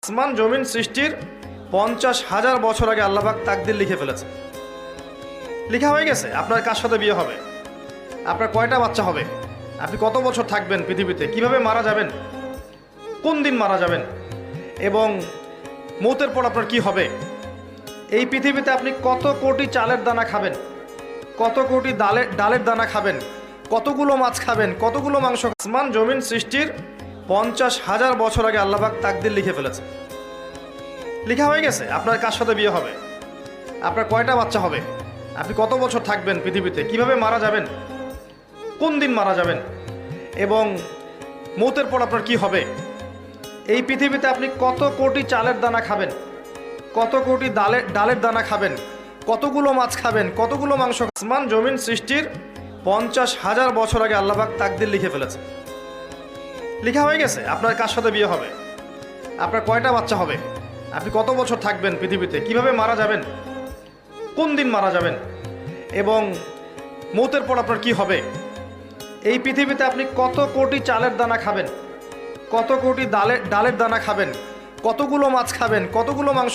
আসমান জমিন সৃষ্টির 50,000 বছর আগে আল্লাহ পাক তাকদির লিখে ফেলেছে। লিখা হয়ে গেছে আপনার কার সাথে বিয়ে হবে, আপনার কয়টা বাচ্চা হবে, আপনি কত বছর থাকবেন পৃথিবীতে, কিভাবে মারা যাবেন, কোন দিন মারা যাবেন এবং মৌতের পর আপনার কি হবে। এই পৃথিবীতে আপনি কত কোটি চালের দানা খাবেন, কত কোটি ডালের দানা খাবেন, কতগুলো মাছ খাবেন, কতগুলো মাংস। আসমান জমিন সৃষ্টির 50,000 বছর আগে আল্লাহ পাক তাকদির লিখে ফেলেছে। লিখা হয়ে গেছে আপনার কার সাথে বিয়ে হবে, আপনার কয়টা বাচ্চা হবে, আপনি কত বছর থাকবেন পৃথিবীতে, কিভাবে মারা যাবেন, কোন দিন মারা যাবেন এবং মৌতের পর আপনার কি হবে। এই পৃথিবীতে আপনি কত কোটি চালের দানা খাবেন, কত কোটি ডালের দানা খাবেন, কতগুলো মাছ খাবেন, কতগুলো মাংস। আসমান জমিন সৃষ্টির 50,000 বছর আগে আল্লাহ পাক তাকদির লিখে ফেলেছে। লিখা হয়ে গেছে আপনার কার সাথে বিয়ে হবে, আপনার কয়টা বাচ্চা হবে, আপনি কত বছর থাকবেন পৃথিবীতে, কিভাবে মারা যাবেন, কোন দিন মারা যাবেন এবং মৌতের পর আপনার কি হবে। এই পৃথিবীতে আপনি কত কোটি চালের দানা খাবেন, কত কোটি ডালের দানা খাবেন, কতগুলো মাছ খাবেন, কতগুলো মাংস।